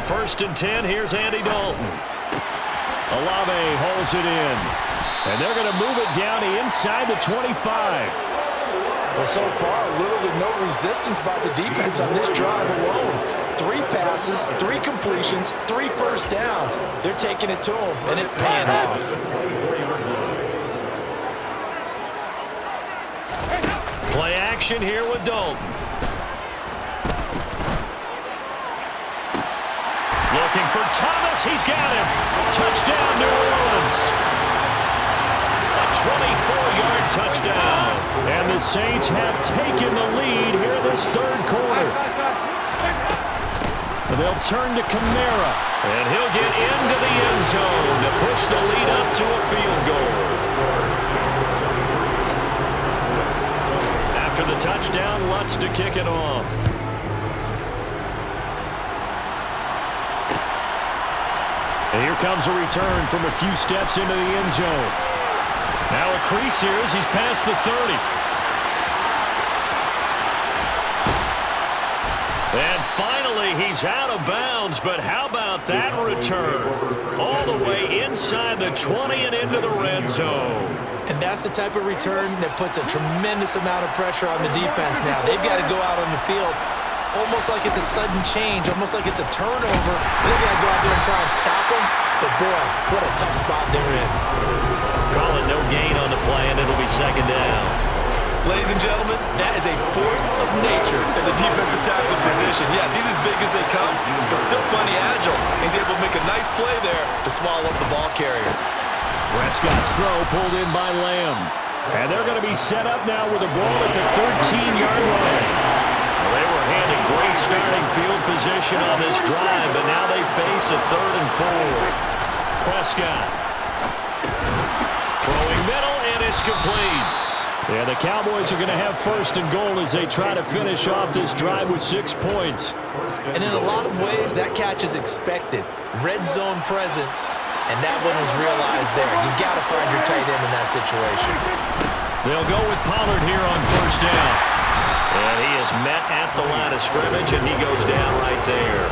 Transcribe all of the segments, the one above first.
1st and 10. Here's Andy Dalton. Olave holds it in. And they're going to move it down inside the 25. Well, so far, little to no resistance by the defense on this drive alone. 3 passes, 3 completions, 3 first downs. They're taking it to them, and it's paying off. Play action here with Dalton. Looking for Thomas. He's got him. Touchdown, New Orleans. A 24-yard touchdown. And the Saints have taken the lead here in this 3rd quarter. They'll turn to Kamara. And he'll get into the end zone to push the lead up to a field goal. After the touchdown, Lutz to kick it off. And here comes a return from a few steps into the end zone. Now a crease here as he's past the 30. And finally, he's out of bounds, but how about that return? All the way inside the 20 and into the red zone. And that's the type of return that puts a tremendous amount of pressure on the defense now. They've got to go out on the field almost like it's a sudden change, almost like it's a turnover. They've got to go out there and try and stop them. But, boy, what a tough spot they're in. Call it no gain on the play, and it'll be 2nd down. Ladies and gentlemen, that is a force of nature in the defensive tackle position. Yes, he's as big as they come, but still plenty agile. He's able to make a nice play there to swallow up the ball carrier. Prescott's throw pulled in by Lamb. And they're going to be set up now with the ball at the 13-yard line. Well, they were handed great starting field position on this drive, but now they face a 3rd and 4. Prescott throwing middle, and it's complete. Yeah, the Cowboys are going to have 1st and goal as they try to finish off this drive with 6 points. And in a lot of ways, that catch is expected. Red zone presence, and that one was realized there. You've got to find your tight end in that situation. They'll go with Pollard here on 1st down. And he is met at the line of scrimmage, and he goes down right there.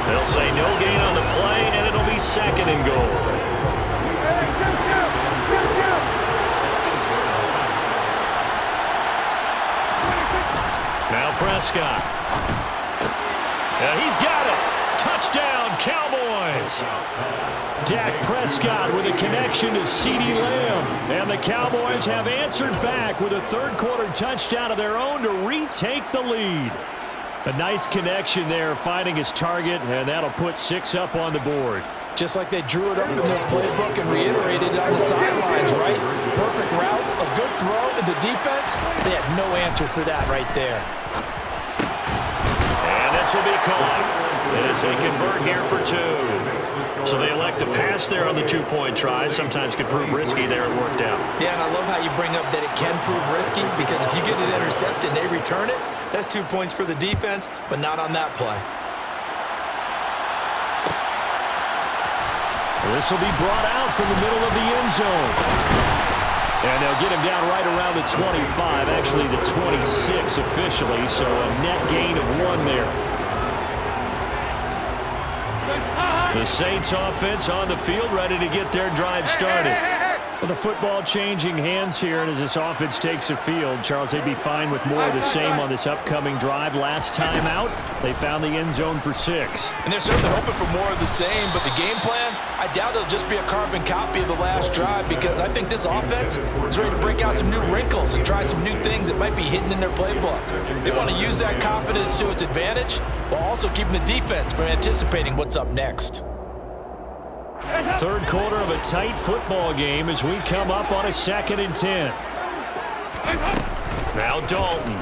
They'll say no gain on the play, and it'll be 2nd and goal. Now Prescott. And he's got it. Touchdown, Cowboys. Dak Prescott with a connection to CeeDee Lamb. And the Cowboys have answered back with a 3rd quarter touchdown of their own to retake the lead. A nice connection there, finding his target, and that'll put 6 up on the board. Just like they drew it up in their playbook and reiterated it on the sidelines, right? Perfect route, a good throw, and the defense, they had no answer for that right there. And this will be caught as they convert here for 2. So they elect to pass there on the 2-point try. Sometimes could prove risky there. It worked out. Yeah, and I love how you bring up that it can prove risky, because if you get it intercepted and they return it, that's 2 points for the defense, but not on that play. This will be brought out from the middle of the end zone. And they'll get him down right around the 25, actually the 26 officially, so a net gain of 1 there. The Saints offense on the field, ready to get their drive started. Well, the football changing hands here, and as this offense takes the field, Charles, they'd be fine with more of the same on this upcoming drive. Last time out, they found the end zone for 6. And they're certainly hoping for more of the same, but the game plan, I doubt it'll just be a carbon copy of the last drive, because I think this offense is ready to break out some new wrinkles and try some new things that might be hidden in their playbook. They want to use that confidence to its advantage, while also keeping the defense from anticipating what's up next. 3rd quarter of a tight football game as we come up on a 2nd and 10. Now Dalton.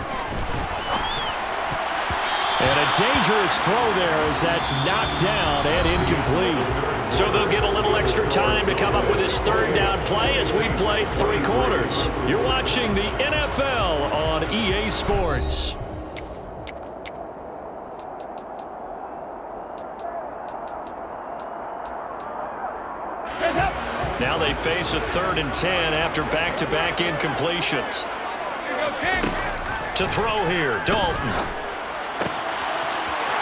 And a dangerous throw there as that's knocked down and incomplete. So they'll get a little extra time to come up with this 3rd down play as we played 3 quarters. You're watching the NFL on EA Sports. Now they face a 3rd and 10 after back-to-back incompletions. To throw here, Dalton.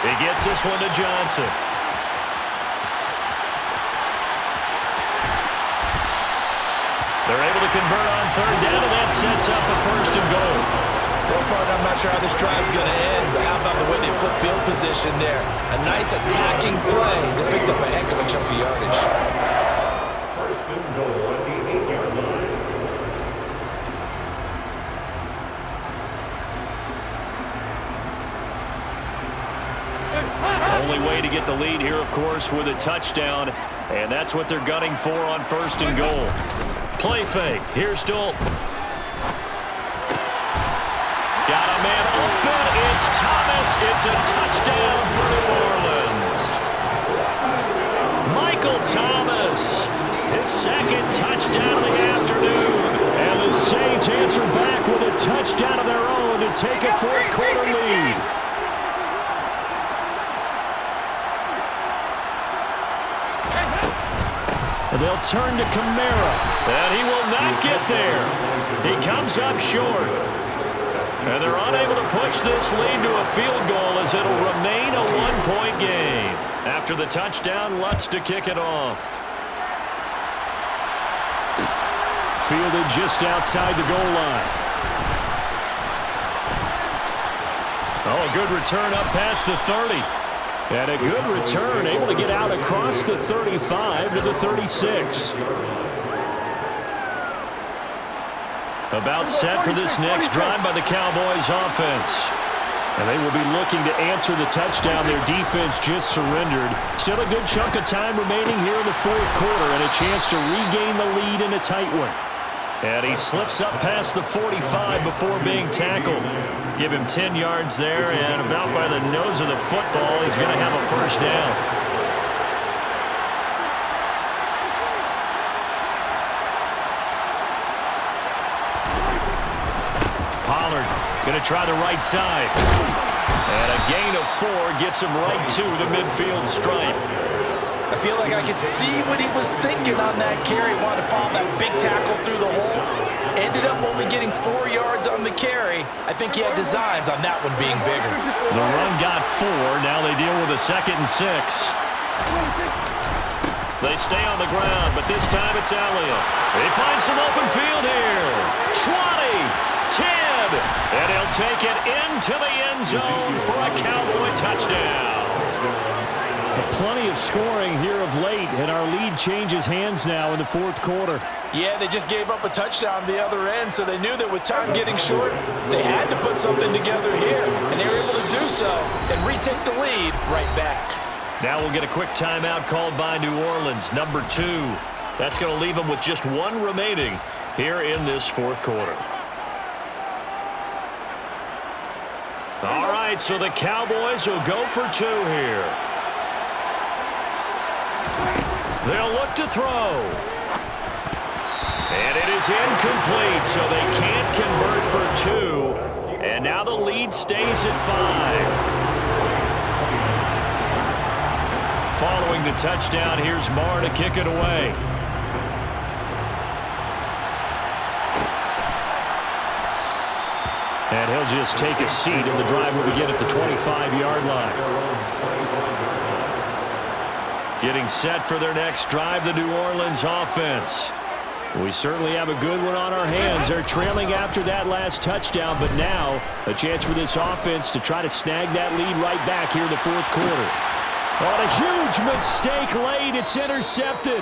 He gets this one to Johnson. They're able to convert on third down, and that sets up a first and goal. Well, partner, I'm not sure how this drive's going to end, but how about the way they flip field position there? A nice attacking play that picked up a heck of a chunk of yardage. First and goal at the 8-yard line. Only way to get the lead here, of course, with a touchdown, and that's what they're gunning for on first and goal. Play fake. Here's Dalton. Got a man open. It's Thomas. It's a touchdown for New Orleans. Michael Thomas, his second touchdown of the afternoon. And the Saints answer back with a touchdown of their own to take a fourth-quarter lead. They'll turn to Kamara, and he will not get there. He comes up short. And they're unable to push this lead to a field goal as it'll remain a one-point game. After the touchdown, Lutz to kick it off. Fielded just outside the goal line. Oh, a good return up past the 30. And a good return, able to get out across the 35 to the 36. About set for this next drive by the Cowboys offense. And they will be looking to answer the touchdown their defense just surrendered. Still a good chunk of time remaining here in the fourth quarter and a chance to regain the lead in a tight one. And he slips up past the 45 before being tackled. Give him 10 yards there, and about by the nose of the football, he's going to have a first down. Pollard going to try the right side. And a gain of 4 gets him right to the midfield stripe. I feel like I could see what he was thinking on that carry. Wanted to follow that big tackle through the hole. Ended up only getting 4 yards on the carry. I think he had designs on that one being bigger. The run got 4. Now they deal with a 2nd and 6. They stay on the ground, but this time it's Elliott. They find some open field here. 20, 10, and he'll take it into the end zone for a Cowboy touchdown. Plenty of scoring here of late, and our lead changes hands now in the fourth quarter. Yeah, they just gave up a touchdown the other end, so they knew that with time getting short, they had to put something together here, and they were able to do so and retake the lead right back. Now we'll get a quick timeout called by New Orleans, number 2. That's going to leave them with just 1 remaining here in this fourth quarter. All right, so the Cowboys will go for 2 here. They'll look to throw. And it is incomplete, so they can't convert for 2. And now the lead stays at 5. Following the touchdown, here's Marr to kick it away. And he'll just take a seat, and the drive will begin at the 25-yard line. Getting set for their next drive, the New Orleans offense. We certainly have a good one on our hands. They're trailing after that last touchdown, but now a chance for this offense to try to snag that lead right back here in the fourth quarter. On a huge mistake late, it's intercepted.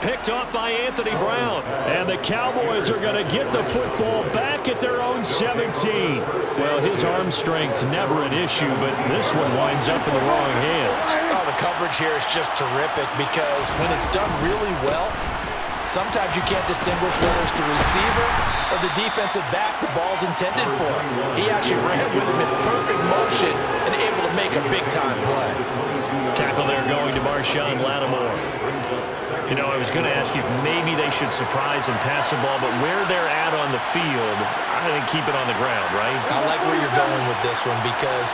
Picked off by Anthony Brown. And the Cowboys are going to get the football back at their own 17. Well, his arm strength never an issue, but this one winds up in the wrong hands. Oh, the coverage here is just terrific because when it's done really well, sometimes you can't distinguish whether it's the receiver or the defensive back the ball's intended for. He actually ran with him in perfect motion and able to make a big-time play. Tackle there going to Marshawn Lattimore. You know, I was going to ask you if maybe they should surprise and pass the ball, but where they're at on the field, I think keep it on the ground, right? I like where you're going with this one because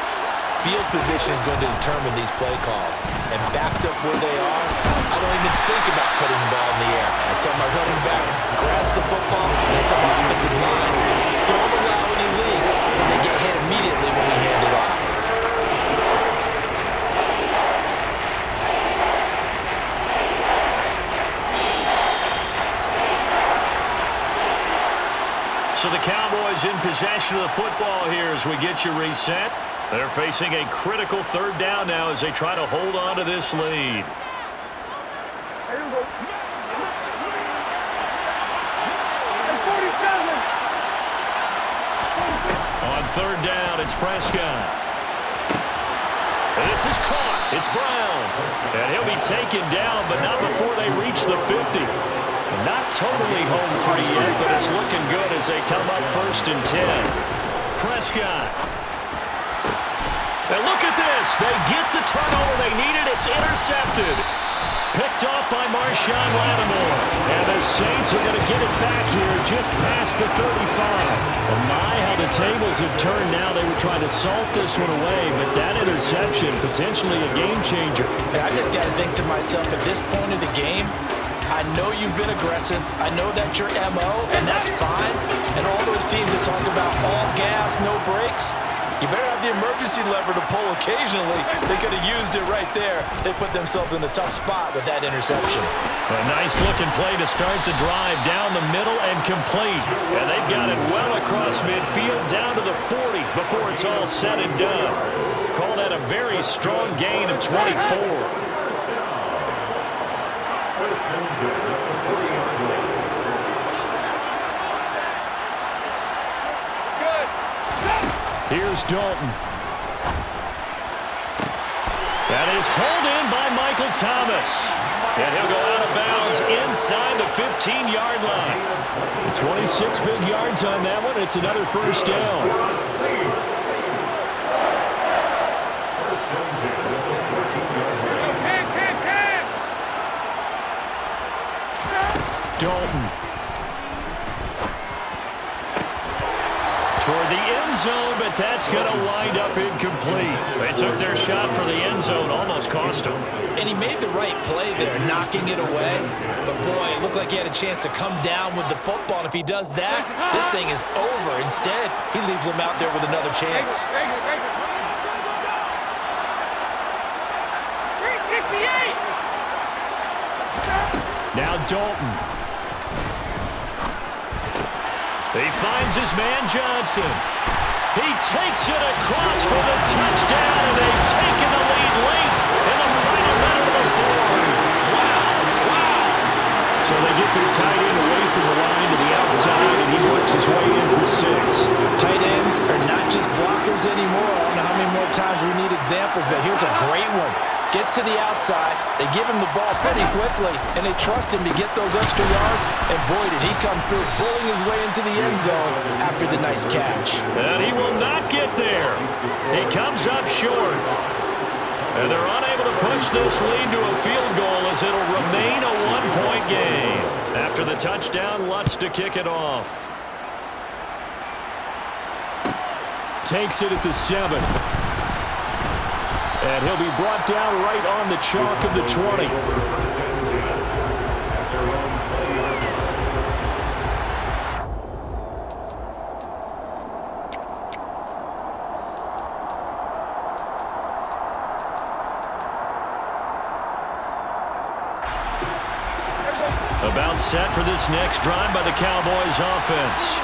field position is going to determine these play calls. And backed up where they are, I don't even think about putting the ball in the air. I tell my running backs, grasp the football, and I tell my offensive line, don't allow any leaks so they get hit immediately when we hand it off. Cowboys in possession of the football here as we get you reset. They're facing a critical third down now as they try to hold on to this lead. On third down, it's Prescott. This is caught. It's Brown. And he'll be taken down, but not before they reach the 50. Not totally home free yet, but it's looking good as they come up 1st and 10. Prescott. And look at this. They get the turnover they needed. It's intercepted. Picked off by Marshawn Lattimore. And the Saints are going to get it back here just past the 35. Well, my, how the tables have turned now. They were trying to salt this one away, but that interception, potentially a game changer. I just got to think to myself, at this point of the game, I know you've been aggressive. I know that's your MO, and that's fine. And all those teams that talk about all gas, no brakes, you better have the emergency lever to pull occasionally. They could have used it right there. They put themselves in a tough spot with that interception. A nice-looking play to start the drive down the middle and complete. And they've got it well across midfield down to the 40 before it's all said and done. Call that a very strong gain of 24. Here's Dalton. That is hauled in by Michael Thomas. And he'll go out of bounds inside the 15-yard line. 26 big yards on that one. It's another first down. Dalton. Toward the end zone, but that's going to wind up incomplete. They took their shot for the end zone, almost cost him. And he made the right play there, knocking it away. But, boy, it looked like he had a chance to come down with the football. And if he does that, this thing is over. Instead, he leaves him out there with another chance. Now Dalton. He finds his man Johnson. He takes it across for the touchdown, and they've taken the lead late in the final minute of the fourth. Wow. So they get their tight end away from the line to the outside, and he works his way in for 6. Tight ends are not just blockers anymore. I don't know how many more times we need examples, but here's a great one. Gets to the outside, they give him the ball pretty quickly, and they trust him to get those extra yards, and boy, did he come through, pulling his way into the end zone after the nice catch. And he will not get there. He comes up short. And they're unable to push this lead to a field goal as it'll remain a one-point game. After the touchdown, Lutz to kick it off. Takes it at the 7. And he'll be brought down right on the chalk of the 20. About set for this next drive by the Cowboys offense.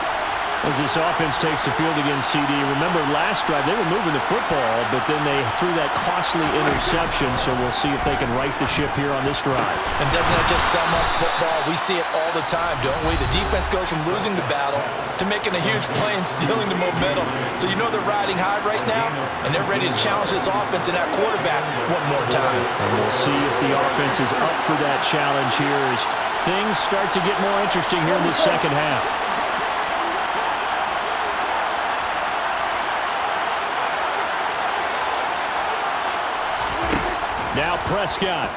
As this offense takes the field against CD. Remember, last drive, they were moving the football, but then they threw that costly interception, so we'll see if they can right the ship here on this drive. And doesn't that just sum up football? We see it all the time, don't we? The defense goes from losing the battle to making a huge play and stealing the momentum. So you know they're riding high right now, and they're ready to challenge this offense and that quarterback one more time. And we'll see if the offense is up for that challenge here as things start to get more interesting here in the second half. Now Prescott.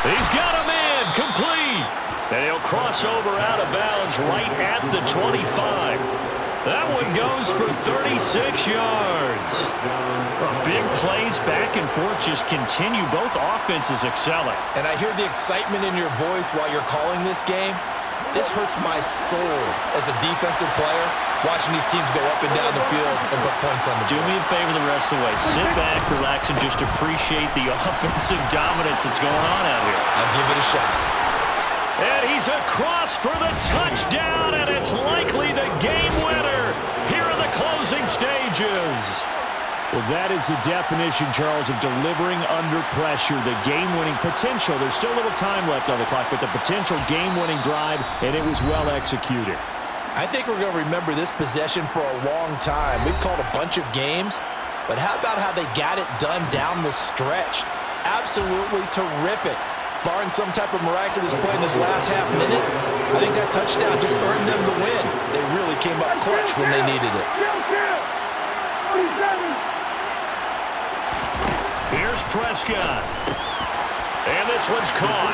He's got him in, complete. And he'll cross over out of bounds right at the 25. That one goes for 36 yards. Well, big plays back and forth just continue. Both offenses excelling. And I hear the excitement in your voice while you're calling this game. This hurts my soul as a defensive player, watching these teams go up and down the field and put points on the board. Do me a favor the rest of the way. Sit back, relax, and just appreciate the offensive dominance that's going on out here. I'll give it a shot. And he's across for the touchdown, and it's likely the game winner here in the closing stages. Well, that is the definition, Charles, of delivering under pressure. The game-winning potential. There's still a little time left on the clock, but the potential game-winning drive, and it was well executed. I think we're going to remember this possession for a long time. We've called a bunch of games, but how about how they got it done down the stretch? Absolutely terrific. Barring some type of miraculous play in this last half minute, I think that touchdown just earned them the win. They really came up clutch when they needed it. Here's Prescott. And this one's caught.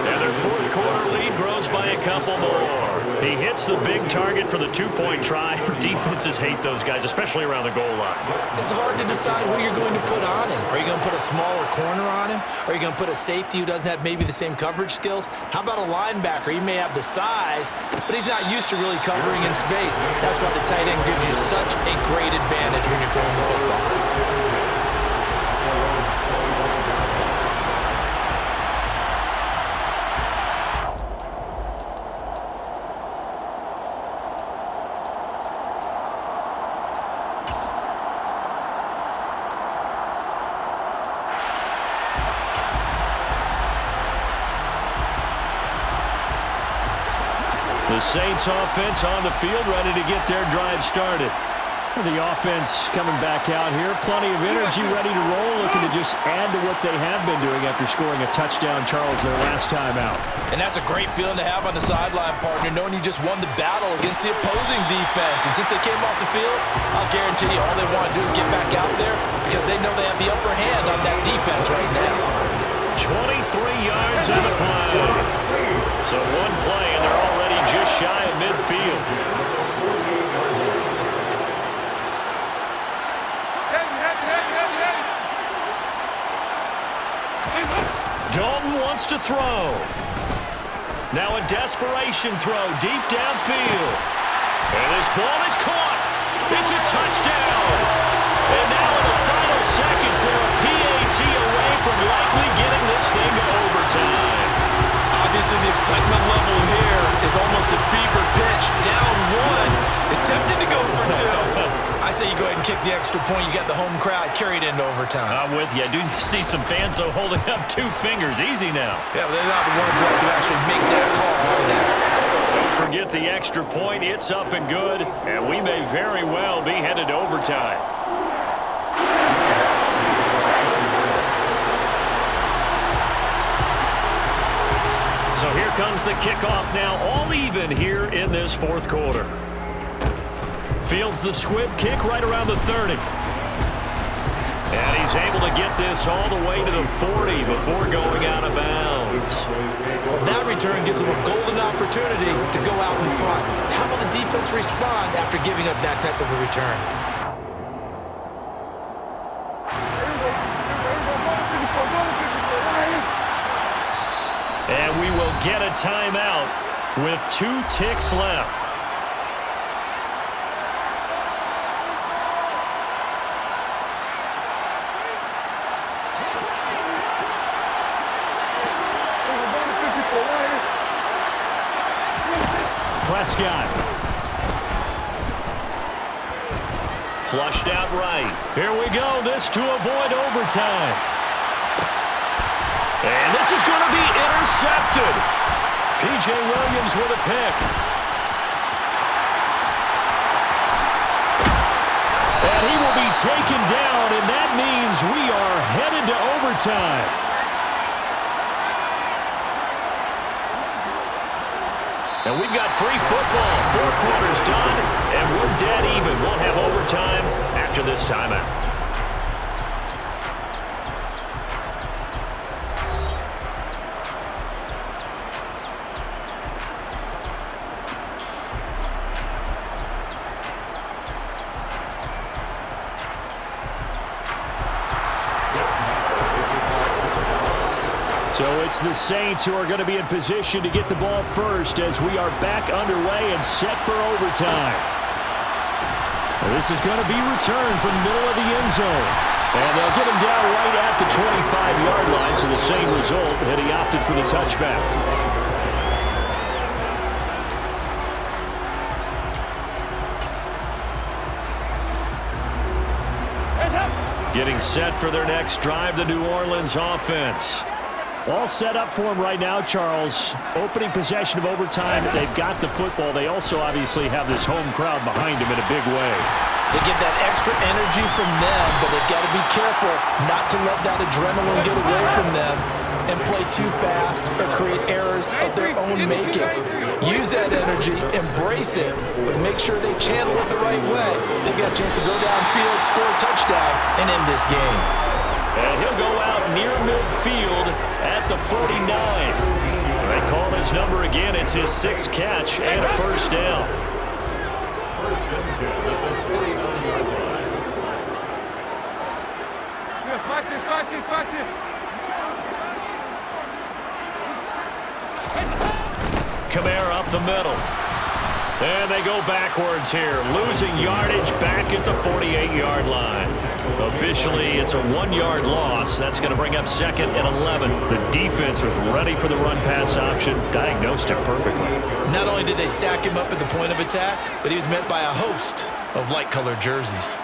And their fourth quarter lead grows by a couple more. He hits the big target for the two-point try. Defenses hate those guys, especially around the goal line. It's hard to decide who you're going to put on him. Are you going to put a smaller corner on him? Are you going to put a safety who doesn't have maybe the same coverage skills? How about a linebacker? He may have the size, but he's not used to really covering in space. That's why the tight end gives you such a great advantage when you're throwing the football. The Saints offense on the field, ready to get their drive started. The offense coming back out here. Plenty of energy, ready to roll, looking to just add to what they have been doing after scoring a touchdown, Charles, their last time out. And that's a great feeling to have on the sideline, partner, knowing you just won the battle against the opposing defense. And since they came off the field, I'll guarantee you all they want to do is get back out there because they know they have the upper hand on that defense right now. 23 yards on the play. So one play, and they're already just shy of midfield. Dalton wants to throw. Now a desperation throw deep downfield. And this ball is caught. It's a touchdown. And now in the final seconds, they're a PAT away from likely getting this thing to overtime. Obviously, the excitement level here is almost a fever pitch. Down one is tempted to go for two. I say you go ahead and kick the extra point. You got the home crowd carried into overtime. I'm with you. I do see some fans, though, holding up 2 fingers. Easy now. Yeah, but they're not the ones who have to actually make that call, are they? Don't forget the extra point. It's up and good, and we may very well be headed to overtime. So here comes the kickoff now, all even here in this fourth quarter. Fields the squib kick right around the 30. And he's able to get this all the way to the 40 before going out of bounds. Well, that return gives them a golden opportunity to go out in front. How will the defense respond after giving up that type of a return? And we will get a timeout with 2 ticks left. Prescott. Flushed out right. Here we go. This to avoid overtime. And this is going to be intercepted. P.J. Williams with a pick. And he will be taken down, and that means we are headed to overtime. And we've got free football. 4 quarters done, and we're dead even. We'll have overtime after this timeout. So it's the Saints who are going to be in position to get the ball first as we are back underway and set for overtime. Well, this is going to be returned from the middle of the end zone. And they'll get him down right at the 25-yard line, so the same result, and he opted for the touchback. Getting set for their next drive, the New Orleans offense. All set up for them right now, Charles. Opening possession of overtime. They've got the football. They also obviously have this home crowd behind them in a big way. They get that extra energy from them, but they've got to be careful not to let that adrenaline get away from them and play too fast or create errors of their own making. Use that energy, embrace it, but make sure they channel it the right way. They've got a chance to go downfield, score a touchdown, and end this game. And he'll go out near midfield at the 49. They call his number again. It's his 6th catch and a first down. First and 10 at the 49-yard line. Kamara up the middle. And they go backwards here, losing yardage back at the 48-yard line. Officially, it's a 1-yard loss. That's going to bring up 2nd and 11. The defense was ready for the run-pass option, diagnosed it perfectly. Not only did they stack him up at the point of attack, but he was met by a host of light-colored jerseys.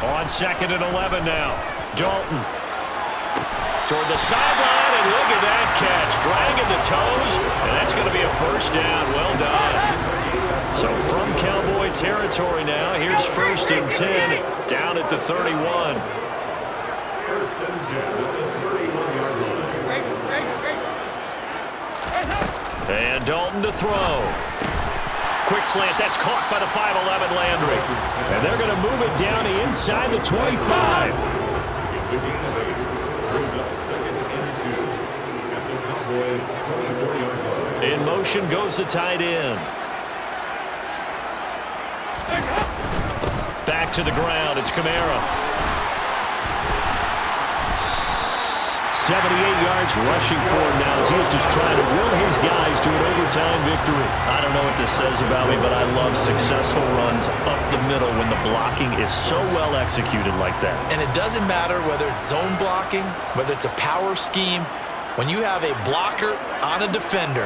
On 2nd and 11 now. Dalton toward the sideline, and look at that catch. Dragging the toes, and that's going to be a first down. Well done. So from Cowboy territory now, here's 1st and 10 down at the 31. 1st and 10 at the 31-yard line. And Dalton to throw. Quick slant, that's caught by the 5'11" Landry. And they're going to move it down inside the 25. Brings up 2nd and 2 at the Cowboys' 24-yard line. In motion goes the tight end. Back to the ground, it's Kamara. 78 yards rushing for him now as he is just trying to will his guys to an overtime victory. I don't know what this says about me, but I love successful runs up the middle when the blocking is so well executed like that. And it doesn't matter whether it's zone blocking, whether it's a power scheme. When you have a blocker on a defender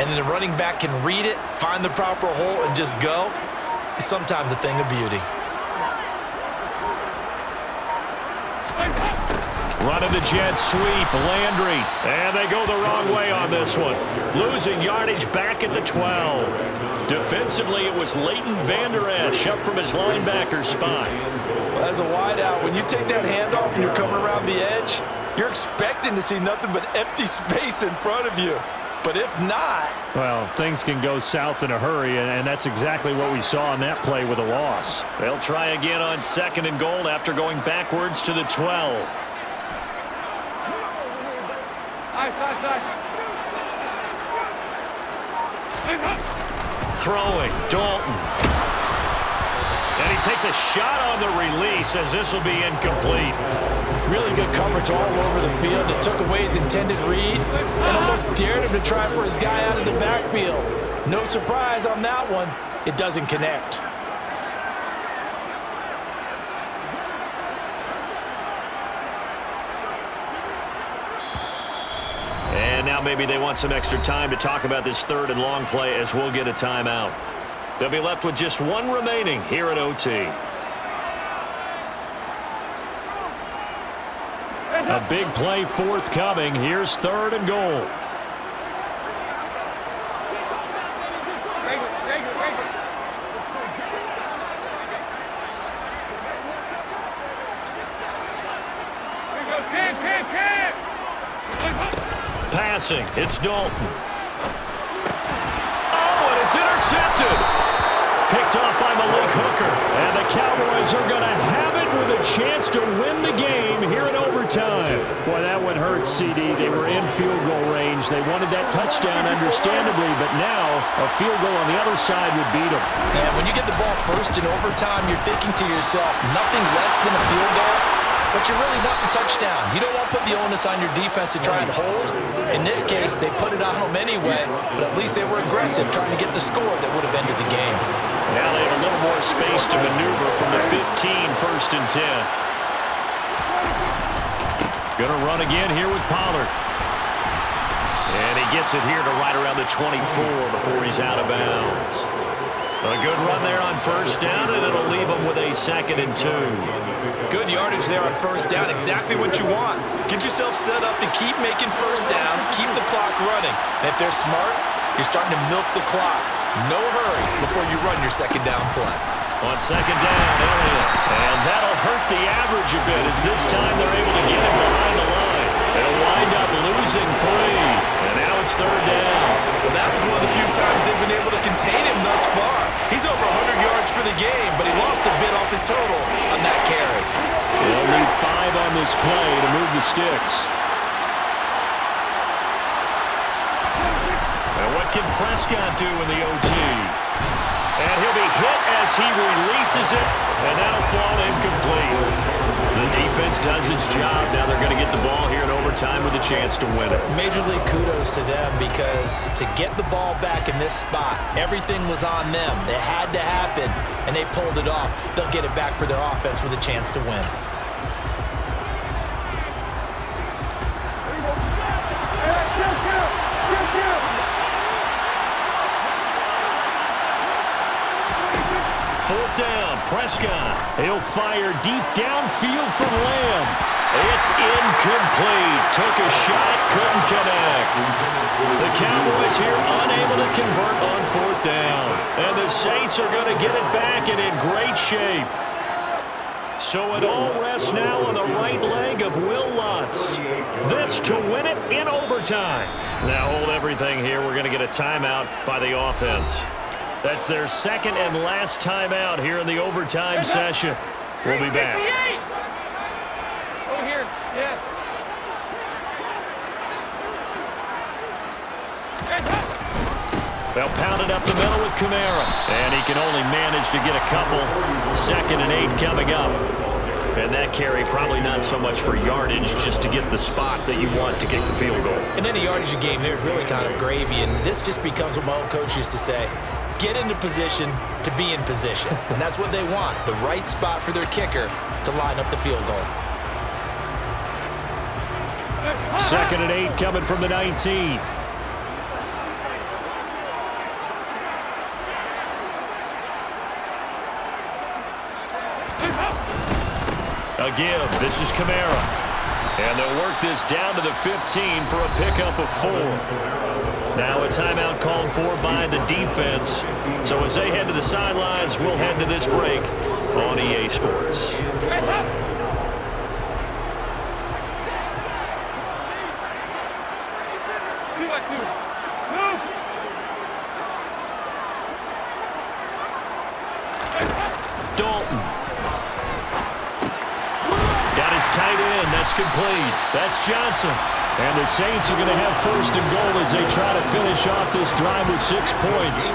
and then the running back can read it, find the proper hole, and just go, it's sometimes a thing of beauty. Running the jet sweep, Landry. And they go the wrong way on this one. Losing yardage back at the 12. Defensively, it was Leighton Vander Esch up from his linebacker spot. As a wideout, when you take that handoff and you're coming around the edge, you're expecting to see nothing but empty space in front of you. But if not... Well, things can go south in a hurry, and that's exactly what we saw on that play with a loss. They'll try again on 2nd and goal after going backwards to the 12. Throwing, Dalton. And he takes a shot on the release as this will be incomplete. Really good coverage all over the field. It took away his intended read and almost dared him to try for his guy out of the backfield. No surprise on that one. It doesn't connect. And now maybe they want some extra time to talk about this 3rd and long play as we'll get a timeout. They'll be left with just 1 remaining here at OT. A big play forthcoming. Here's 3rd and goal. Passing, it's Dalton. Oh, and it's intercepted. Picked off by Malik Hooker. And the Cowboys are going to have it with a chance to win the game here in overtime. Boy, that one hurt, CD. They were in field goal range. They wanted that touchdown, understandably, but now a field goal on the other side would beat them. And when you get the ball first in overtime, you're thinking to yourself, nothing less than a field goal. But you really want the touchdown. You don't want to put the onus on your defense to try and hold. In this case, they put it on them anyway, but at least they were aggressive, trying to get the score that would have ended the game. Now they have a little more space to maneuver from the 15, 1st and 10. Going to run again here with Pollard. And he gets it here to right around the 24 before he's out of bounds. A good run there on first down, and it'll leave him with a 2nd and 2. Good yardage there on first down. Exactly what you want. Get yourself set up to keep making first downs, keep the clock running. And if they're smart, you're starting to milk the clock. No hurry before you run your 2nd down play. On 2nd down, Elliott. And that'll hurt the average a bit as this time they're able to get him behind the line. They'll wind up losing 3. And now it's 3rd down. Well, that was one of the few times they've been able to contain him thus far. He's over 100 yards for the game, but he lost a bit off his total on that carry. They'll need 5 on this play to move the sticks. And what can Prescott do in the OT? And he'll be hit as he releases it, and that'll fall incomplete. The defense does its job. Now they're going to get the ball here in overtime with a chance to win it. Major league kudos to them because to get the ball back in this spot, everything was on them. It had to happen, and they pulled it off. They'll get it back for their offense with a chance to win. Fourth down, Prescott. He'll fire deep downfield from Lamb. It's incomplete. Took a shot, couldn't connect. The Cowboys here unable to convert on 4th down. And the Saints are going to get it back and in great shape. So it all rests now on the right leg of Will Lutz. This to win it in overtime. Now hold everything here. We're going to get a timeout by the offense. That's their 2nd and last timeout here in the overtime session. We'll be back. Over here, yeah. They'll pound it up the middle with Kamara. And he can only manage to get a couple. 2nd and 8 coming up. And that carry probably not so much for yardage, just to get the spot that you want to kick the field goal. In any yardage game, there's really kind of gravy, and this just becomes what my old coach used to say. Get into position to be in position. And that's what they want, the right spot for their kicker to line up the field goal. 2nd and 8 coming from the 19. A give. This is Kamara. And they'll work this down to the 15 for a pickup of 4. Now a timeout called for by the defense. So as they head to the sidelines, we'll head to this break on EA Sports. Dalton. Got his tight end. That's complete. That's Johnson. And the Saints are going to have 1st and goal as they try to finish off this drive with 6 points.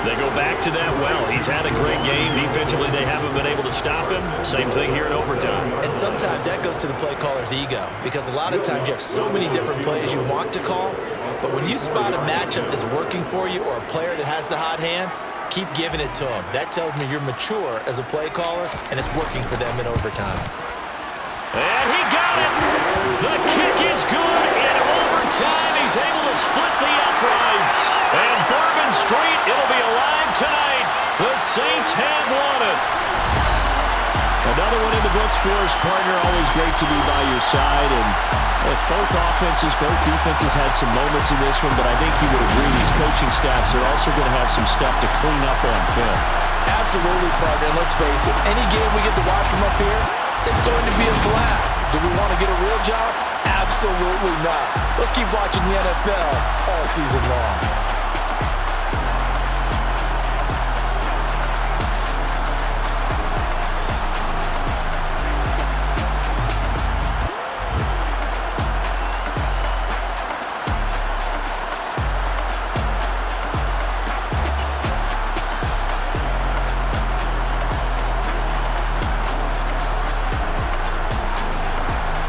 They go back to that well. He's had a great game. Defensively, they haven't been able to stop him. Same thing here in overtime. And sometimes that goes to the play caller's ego because a lot of times you have so many different plays you want to call, but when you spot a matchup that's working for you or a player that has the hot hand, keep giving it to him. That tells me you're mature as a play caller, and it's working for them in overtime. And he got it. The kick is good. In overtime, he's able to split the uprights. And Bourbon Street, it'll be alive tonight. The Saints have won it. Another one in the books for us, partner. Always great to be by your side. And look, both offenses, both defenses had some moments in this one, but I think you would agree these coaching staffs are also going to have some stuff to clean up on film. Absolutely, partner. Let's face it, any game we get to watch from up here, it's going to be a blast. Do we want to get a real job? Absolutely not. Let's keep watching the NFL all season long.